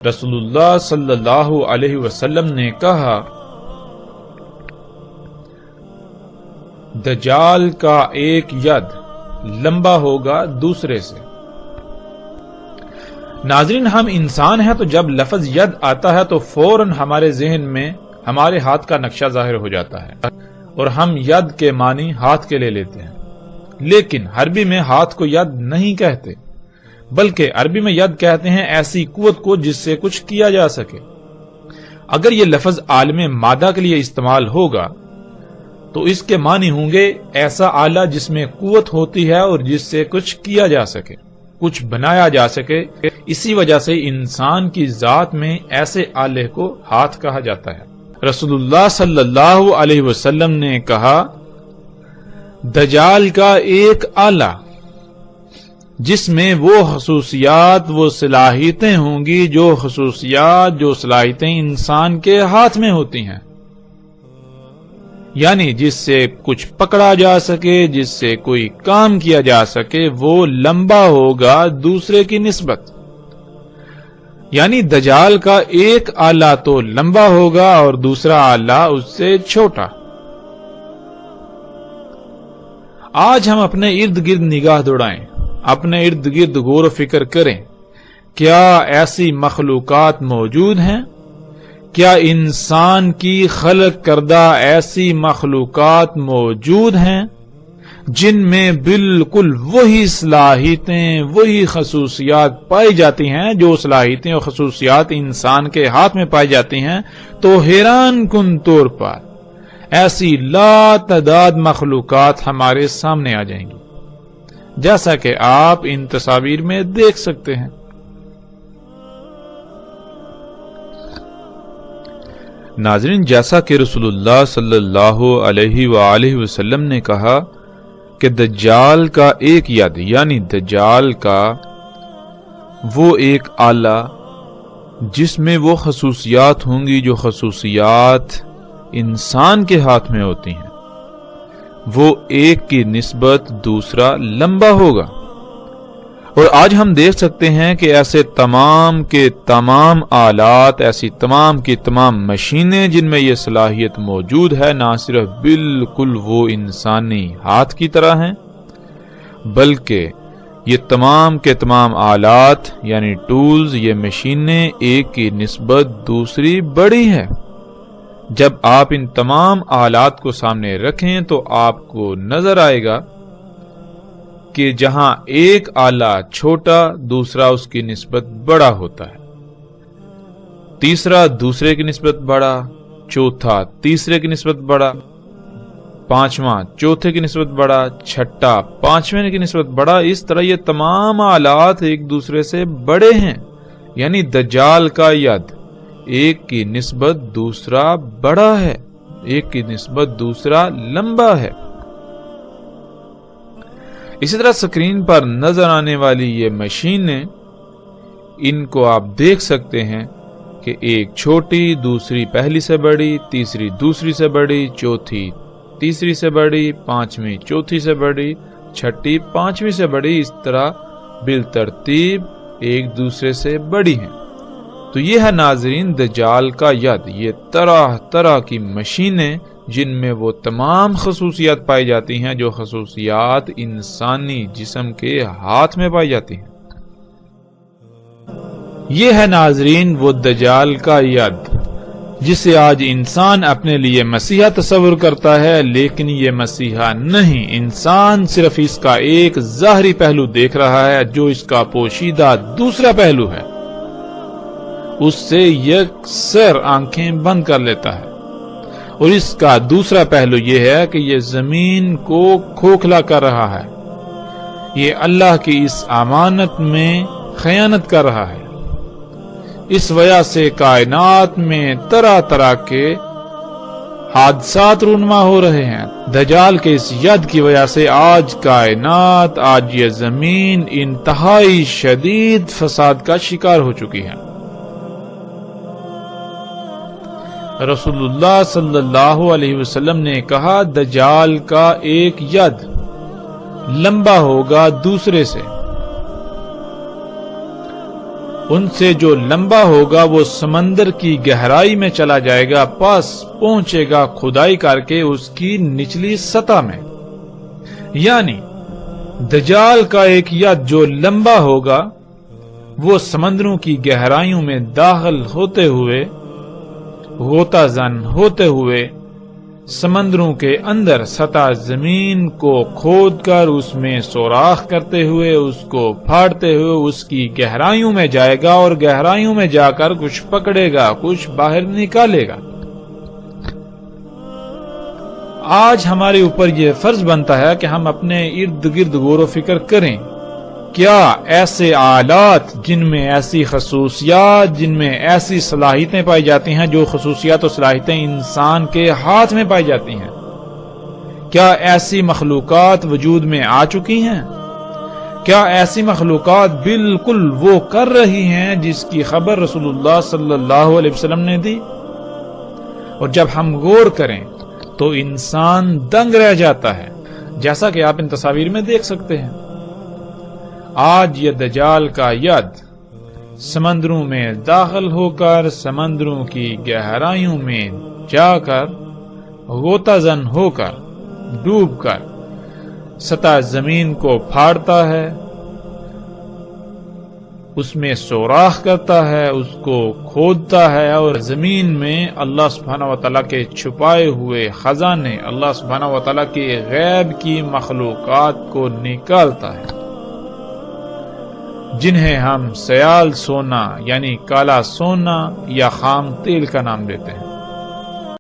رسول اللہ صلی اللہ علیہ وسلم نے کہا، دجال کا ایک ید لمبا ہوگا دوسرے سے۔ ناظرین، ہم انسان ہیں تو جب لفظ ید آتا ہے تو فوراً ہمارے ذہن میں ہمارے ہاتھ کا نقشہ ظاہر ہو جاتا ہے اور ہم ید کے معنی ہاتھ کے لے لیتے ہیں، لیکن عربی میں ہاتھ کو ید نہیں کہتے، بلکہ عربی میں ید کہتے ہیں ایسی قوت کو جس سے کچھ کیا جا سکے۔ اگر یہ لفظ عالم مادہ کے لیے استعمال ہوگا تو اس کے معنی ہوں گے ایسا آلہ جس میں قوت ہوتی ہے اور جس سے کچھ کیا جا سکے، کچھ بنایا جا سکے۔ اسی وجہ سے انسان کی ذات میں ایسے آلے کو ہاتھ کہا جاتا ہے۔ رسول اللہ صلی اللہ علیہ وسلم نے کہا، دجال کا ایک آلہ جس میں وہ خصوصیات، وہ صلاحیتیں ہوں گی جو خصوصیات، جو صلاحیتیں انسان کے ہاتھ میں ہوتی ہیں، یعنی جس سے کچھ پکڑا جا سکے، جس سے کوئی کام کیا جا سکے، وہ لمبا ہوگا دوسرے کی نسبت۔ یعنی دجال کا ایک آلہ تو لمبا ہوگا اور دوسرا آلہ اس سے چھوٹا۔ آج ہم اپنے ارد گرد نگاہ دوڑائیں، اپنے ارد گرد غور و فکر کریں، کیا ایسی مخلوقات موجود ہیں؟ کیا انسان کی خلق کردہ ایسی مخلوقات موجود ہیں جن میں بالکل وہی صلاحیتیں، وہی خصوصیات پائی جاتی ہیں جو صلاحیتیں اور خصوصیات انسان کے ہاتھ میں پائی جاتی ہیں؟ تو حیران کن طور پر ایسی لا تعداد مخلوقات ہمارے سامنے آ جائیں گی، جیسا کہ آپ ان تصاویر میں دیکھ سکتے ہیں۔ ناظرین، جیسا کہ رسول اللہ صلی اللہ علیہ وآلہ وسلم نے کہا کہ دجال کا ایک ید، یعنی دجال کا وہ ایک آلہ جس میں وہ خصوصیات ہوں گی جو خصوصیات انسان کے ہاتھ میں ہوتی ہیں، وہ ایک کی نسبت دوسرا لمبا ہوگا۔ اور آج ہم دیکھ سکتے ہیں کہ ایسے تمام کے تمام آلات، ایسی تمام کی تمام مشینیں جن میں یہ صلاحیت موجود ہے، نہ صرف بالکل وہ انسانی ہاتھ کی طرح ہیں، بلکہ یہ تمام کے تمام آلات یعنی ٹولز، یہ مشینیں ایک کی نسبت دوسری بڑی ہے۔ جب آپ ان تمام آلات کو سامنے رکھیں تو آپ کو نظر آئے گا کہ جہاں ایک آلہ چھوٹا، دوسرا اس کی نسبت بڑا ہوتا ہے، تیسرا دوسرے کی نسبت بڑا، چوتھا تیسرے کی نسبت بڑا، پانچواں چوتھے کی نسبت بڑا، چھٹا پانچویں کی نسبت بڑا۔ اس طرح یہ تمام آلات ایک دوسرے سے بڑے ہیں، یعنی دجال کا ید ایک کی نسبت دوسرا بڑا ہے، ایک کی نسبت دوسرا لمبا ہے۔ اسی طرح سکرین پر نظر آنے والی یہ مشینیں، ان کو آپ دیکھ سکتے ہیں کہ ایک چھوٹی، دوسری پہلی سے بڑی، تیسری دوسری سے بڑی، چوتھی تیسری سے بڑی، پانچویں چوتھی سے بڑی، چھٹی پانچویں سے بڑی، اس طرح بالترتیب ایک دوسرے سے بڑی ہیں۔ تو یہ ہے ناظرین دجال کا ید، یہ طرح طرح کی مشینیں جن میں وہ تمام خصوصیات پائی جاتی ہیں جو خصوصیات انسانی جسم کے ہاتھ میں پائی جاتی ہیں۔ یہ ہے ناظرین وہ دجال کا ید جسے آج انسان اپنے لیے مسیحا تصور کرتا ہے، لیکن یہ مسیحا نہیں، انسان صرف اس کا ایک ظاہری پہلو دیکھ رہا ہے جو اس کا پوشیدہ دوسرا پہلو ہے، اس سے یکسر آنکھیں بند کر لیتا ہے۔ اور اس کا دوسرا پہلو یہ ہے کہ یہ زمین کو کھوکھلا کر رہا ہے، یہ اللہ کی اس امانت میں خیانت کر رہا ہے۔ اس وجہ سے کائنات میں طرح طرح کے حادثات رونما ہو رہے ہیں۔ دجال کے اس ید کی وجہ سے آج کائنات، آج یہ زمین انتہائی شدید فساد کا شکار ہو چکی ہے۔ رسول اللہ صلی اللہ علیہ وسلم نے کہا، دجال کا ایک ید لمبا ہوگا دوسرے سے۔ ان سے جو لمبا ہوگا وہ سمندر کی گہرائی میں چلا جائے گا، پاس پہنچے گا کھدائی کر کے اس کی نچلی سطح میں۔ یعنی دجال کا ایک ید جو لمبا ہوگا وہ سمندروں کی گہرائیوں میں داخل ہوتے ہوئے، غوطہ زن ہوتے ہوئے، سمندروں کے اندر سطح زمین کو کھود کر اس میں سوراخ کرتے ہوئے، اس کو پھاڑتے ہوئے اس کی گہرائیوں میں جائے گا، اور گہرائیوں میں جا کر کچھ پکڑے گا، کچھ باہر نکالے گا۔ آج ہمارے اوپر یہ فرض بنتا ہے کہ ہم اپنے ارد گرد غور و فکر کریں، کیا ایسے آلات جن میں ایسی خصوصیات، جن میں ایسی صلاحیتیں پائی جاتی ہیں، جو خصوصیات و صلاحیتیں انسان کے ہاتھ میں پائی جاتی ہیں، کیا ایسی مخلوقات وجود میں آ چکی ہیں؟ کیا ایسی مخلوقات بالکل وہ کر رہی ہیں جس کی خبر رسول اللہ صلی اللہ علیہ وسلم نے دی؟ اور جب ہم غور کریں تو انسان دنگ رہ جاتا ہے، جیسا کہ آپ ان تصاویر میں دیکھ سکتے ہیں۔ آج یہ دجال کا ید سمندروں میں داخل ہو کر، سمندروں کی گہرائیوں میں جا کر، غوطہ زن ہو کر، ڈوب کر سطح زمین کو پھاڑتا ہے، اس میں سوراخ کرتا ہے، اس کو کھودتا ہے، اور زمین میں اللہ سبحانہ وتعالیٰ کے چھپائے ہوئے خزانے، اللہ سبحانہ وتعالیٰ کے غیب کی مخلوقات کو نکالتا ہے، جنہیں ہم سیال سونا یعنی کالا سونا یا خام تیل کا نام دیتے ہیں۔